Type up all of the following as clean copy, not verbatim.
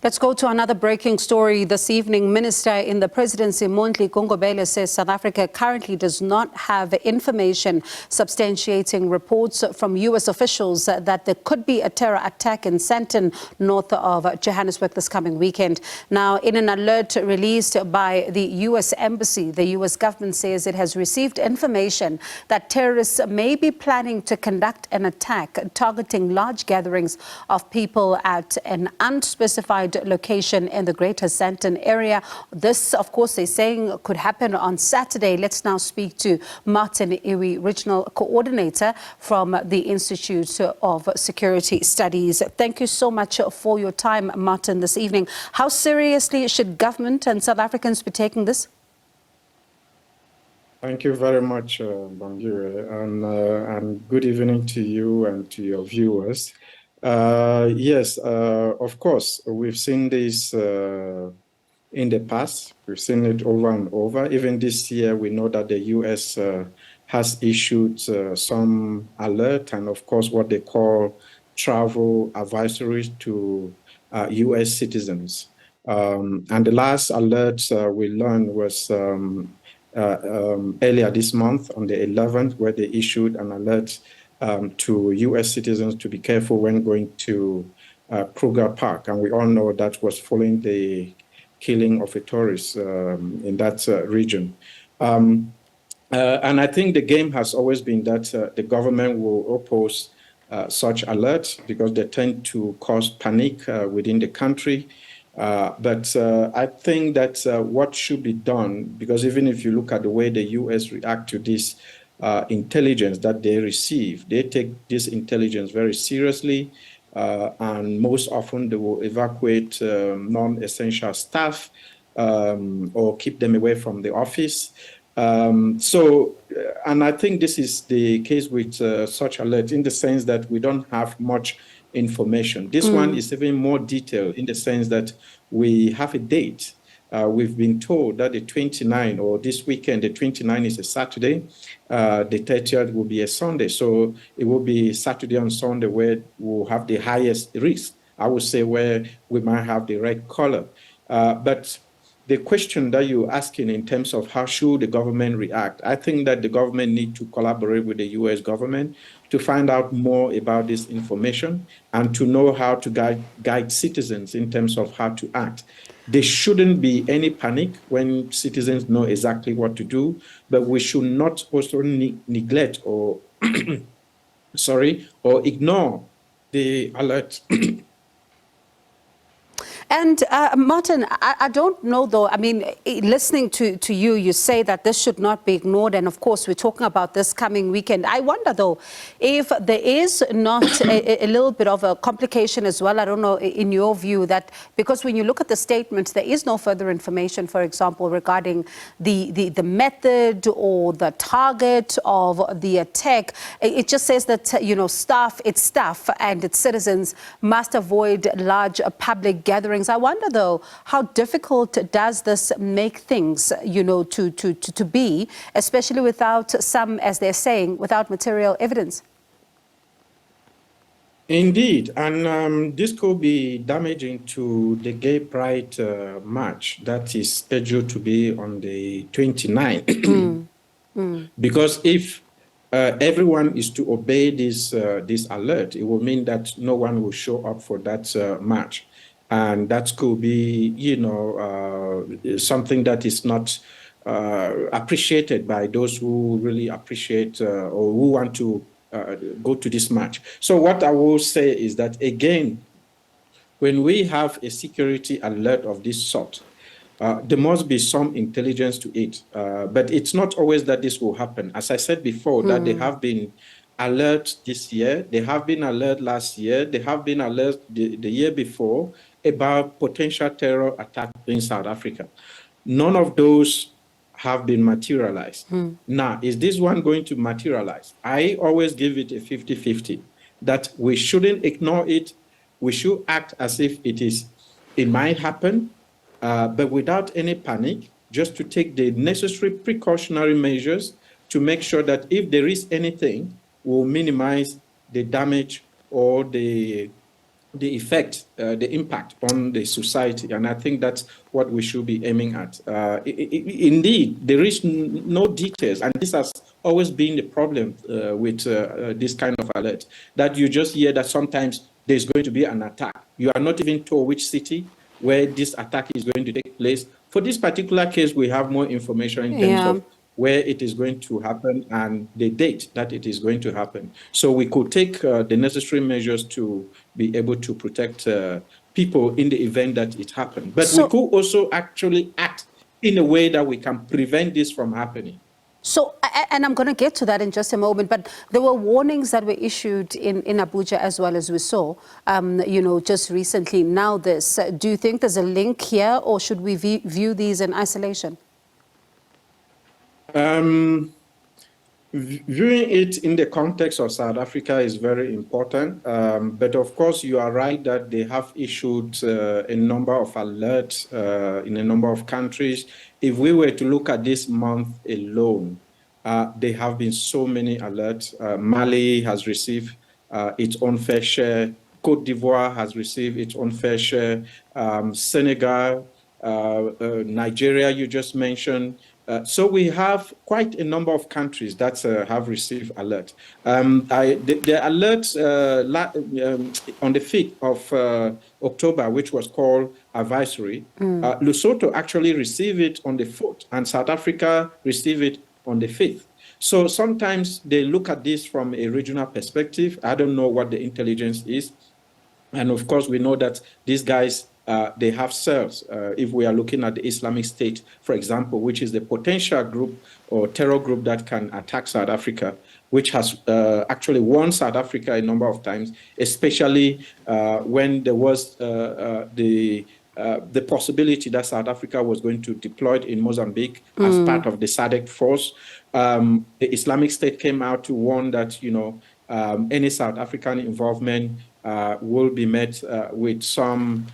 Let's go to another breaking story this evening. Minister in the Presidency Mondli Gungubele says South Africa currently does not have information substantiating reports from U.S. officials that there could be a terror attack in Sandton, north of Johannesburg, this coming weekend. Now, in an alert released by the U.S. Embassy, the U.S. government says it has received information that terrorists may be planning to conduct an attack targeting large gatherings of people at an unspecified location in the greater Sandton area. This, of course, they're saying could happen on Saturday. Let's now speak to Martin Ewi, Regional Coordinator from the Institute of Security Studies. Thank you so much for your time, Martin, this evening. How seriously should government and South Africans be taking this? Thank you very much, Bongire, and good evening to you and to your viewers. Yes, of course, we've seen this in the past. We've seen it over and over. Even this year, we know that the U.S. Has issued some alert and, of course, what they call travel advisories to U.S. citizens. And the last alert we learned was earlier this month on the 11th, where they issued an alert to U.S. citizens to be careful when going to Kruger Park. And we all know that was following the killing of a tourist in that region. And I think the game has always been that the government will oppose such alerts because they tend to cause panic within the country. But I think that what should be done, because even if you look at the way the U.S. react to this intelligence that they receive, they take this intelligence very seriously, and most often they will evacuate non-essential staff or keep them away from the office. And I think this is the case with such alert in the sense that we don't have much information. This one is even more detailed in the sense that we have a date. We've been told that the 29th, or this weekend, the 29th is a Saturday, the 30th will be a Sunday. So it will be Saturday and Sunday where we'll have the highest risk, I would say, where we might have the red color. But the question that you're asking in terms of how should the government react, I think that the government need to collaborate with the U.S. government to find out more about this information and to know how to guide citizens in terms of how to act. There shouldn't be any panic when citizens know exactly what to do, but we should not also neglect or, or ignore the alert. And Martin, I don't know, though, I mean, listening to you, you say that this should not be ignored. And of course, we're talking about this coming weekend. I wonder, though, if there is not a little bit of a complication as well. I don't know, in your view, that because when you look at the statement, there is no further information, for example, regarding the method or the target of the attack. It just says that, you know, staff and its citizens must avoid large public gatherings. I wonder, though, how difficult does this make things, you know, to be, especially without some, as they're saying, without material evidence? Indeed, and this could be damaging to the Gay Pride march that is scheduled to be on the 29th. Because if everyone is to obey this alert, it will mean that no one will show up for that march. And that could be, you know, something that is not appreciated by those who really appreciate or who want to go to this march. So what I will say is that, again, when we have a security alert of this sort, there must be some intelligence to it. But it's not always that this will happen. As I said before, that there have been alerts this year, there have been alerts last year, there have been alerts the year before about potential terror attack in South Africa. None of those have been materialized. Now, is this one going to materialize? I always give it a 50-50, that we shouldn't ignore it. We should act as if it might happen, but without any panic, just to take the necessary precautionary measures to make sure that if there is anything, we'll minimize the damage or the the effect, the impact on the society. And I think that's what we should be aiming at. Indeed, there is no details, and this has always been the problem with this kind of alert, that you just hear that sometimes there's going to be an attack. You are not even told which city where this attack is going to take place. For this particular case, we have more information in terms of where it is going to happen and the date that it is going to happen. So we could take the necessary measures to be able to protect people in the event that it happens. But we could also actually act in a way that we can prevent this from happening. So, and I'm going to get to that in just a moment, but there were warnings that were issued in Abuja as well, as we saw, you know, just recently. Now this, do you think there's a link here, or should we view these in isolation? Viewing it in the context of South Africa is very important. But of course, you are right that they have issued a number of alerts in a number of countries. If we were to look at this month alone, there have been so many alerts. Mali has received its own fair share. Côte d'Ivoire has received its own fair share. Senegal, Nigeria, you just mentioned. So we have quite a number of countries that have received alert. The alert on the 5th of October, which was called advisory, Lesotho actually received it on the 4th, and South Africa received it on the 5th. So sometimes they look at this from a regional perspective. I don't know what the intelligence is. And of course, we know that these guys, they have cells. If we are looking at the Islamic State, for example, which is the potential group or terror group that can attack South Africa, which has actually warned South Africa a number of times, especially when there was the possibility that South Africa was going to deploy in Mozambique as part of the SADC force. The Islamic State came out to warn that, you know, any South African involvement will be met with some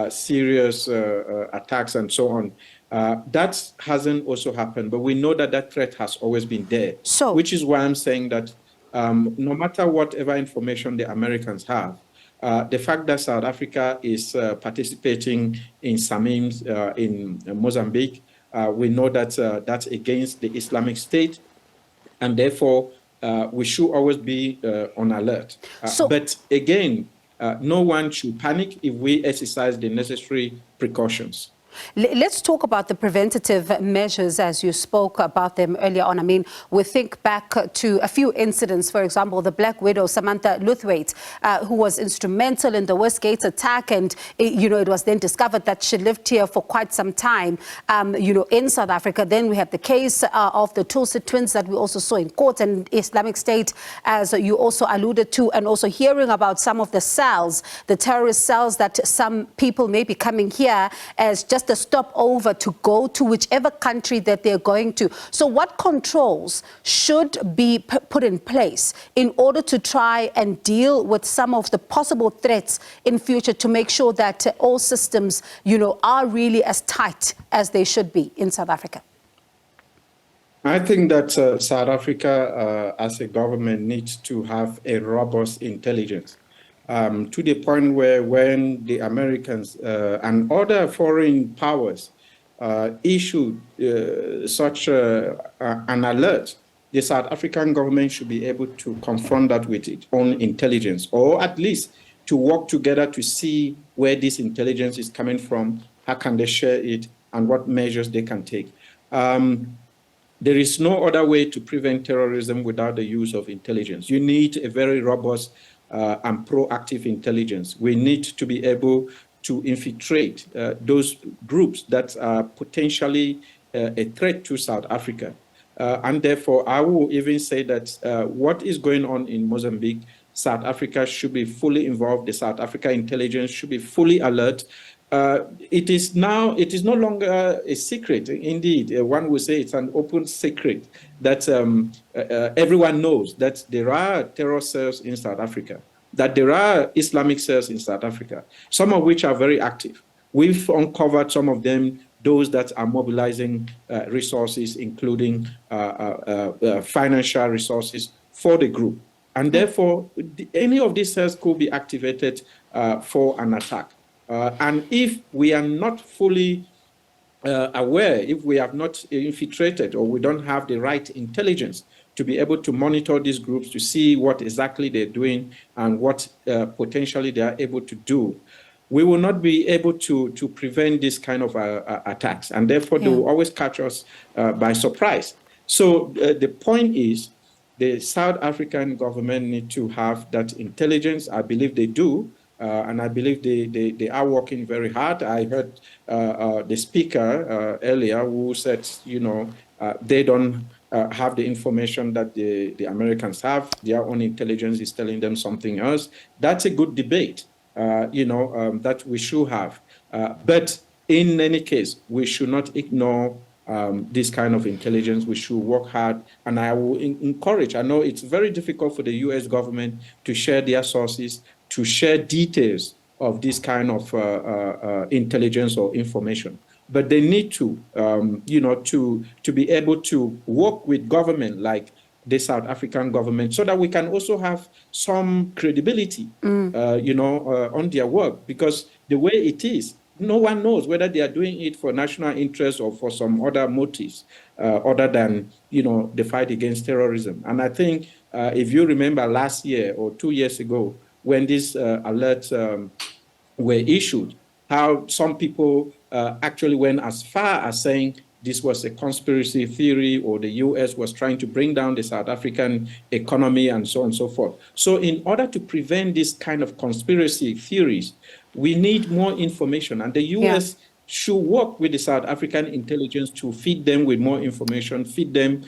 serious attacks and so on. That hasn't also happened, but we know that that threat has always been there, which is why I'm saying that no matter whatever information the Americans have, the fact that South Africa is participating in SAMIMs in Mozambique, we know that that's against the Islamic State, and therefore we should always be on alert. But again, no one should panic if we exercise the necessary precautions. Let's talk about the preventative measures as you spoke about them earlier on. I mean, we think back to a few incidents, for example, the Black Widow, Samantha Luthwaite, who was instrumental in the Westgate attack. And, you know, it was then discovered that she lived here for quite some time, you know, in South Africa. Then we have the case of the Tulsi twins that we also saw in court, and Islamic State, as you also alluded to, and also hearing about some of the cells, the terrorist cells that some people may be coming here as just a stopover to go to whichever country that they're going to. So what controls should be put in place in order to try and deal with some of the possible threats in future to make sure that all systems, you know, are really as tight as they should be in South Africa? I think that South Africa, as a government, needs to have a robust intelligence. To the point where when the Americans and other foreign powers issued such an alert, the South African government should be able to confront that with its own intelligence, or at least to work together to see where this intelligence is coming from, how can they share it, and what measures they can take. There is no other way to prevent terrorism without the use of intelligence. You need a very robust and proactive intelligence. We need to be able to infiltrate those groups that are potentially a threat to South Africa. And therefore, I will even say that what is going on in Mozambique, South Africa should be fully involved. The South Africa intelligence should be fully alert. It is no longer a secret. Indeed, one would say it's an open secret that everyone knows that there are terror cells in South Africa, that there are Islamic cells in South Africa, some of which are very active. We've uncovered some of them, those that are mobilizing resources, including financial resources for the group. And therefore, any of these cells could be activated for an attack. And if we are not fully aware, if we have not infiltrated or we don't have the right intelligence to be able to monitor these groups to see what exactly they're doing and what potentially they are able to do, we will not be able to prevent this kind of attacks. And therefore, they will always catch us by surprise. So the point is, the South African government need to have that intelligence. I believe they do. And I believe they are working very hard. I heard the speaker earlier who said, they don't have the information that the Americans have. Their own intelligence is telling them something else. That's a good debate, that we should have. But in any case, we should not ignore this kind of intelligence. We should work hard. And I will encourage, I know it's very difficult for the US government to share their sources, to share details of this kind of intelligence or information. But they need to, to be able to work with government like the South African government so that we can also have some credibility, on their work. Because the way it is, no one knows whether they are doing it for national interest or for some other motives other than, the fight against terrorism. And I think if you remember last year or 2 years ago, when these alerts were issued, how some people actually went as far as saying this was a conspiracy theory or the US was trying to bring down the South African economy and so on and so forth. So in order to prevent this kind of conspiracy theories, we need more information. And the US should work with the South African intelligence to feed them with more information, feed them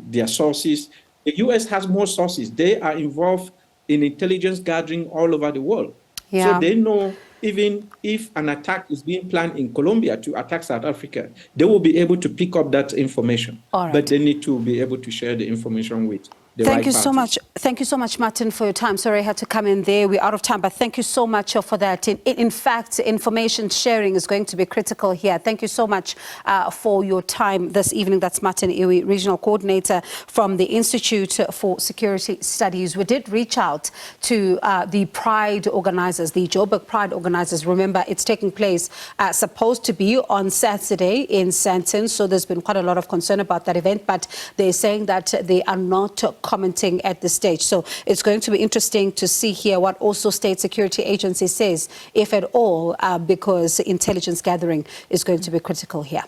their sources. The US has more sources. They are involved in intelligence gathering all over the world. So they know even if an attack is being planned in Colombia to attack South Africa, they will be able to pick up that information. But they need to be able to share the information with the right parties. So much. Thank you so much, Martin, for your time. Sorry I had to come in there. We're out of time, but thank you so much for that. In fact, information sharing is going to be critical here. Thank you so much for your time this evening. That's Martin Ewi, Regional Coordinator from the Institute for Security Studies. We did reach out to the Pride organizers, the Joburg Pride organizers. Remember, it's taking place, supposed to be on Saturday in Sandton. So there's been quite a lot of concern about that event, but they're saying that they are not commenting at this stage. So it's going to be interesting to see here what also state security agency says, if at all, because intelligence gathering is going to be critical here.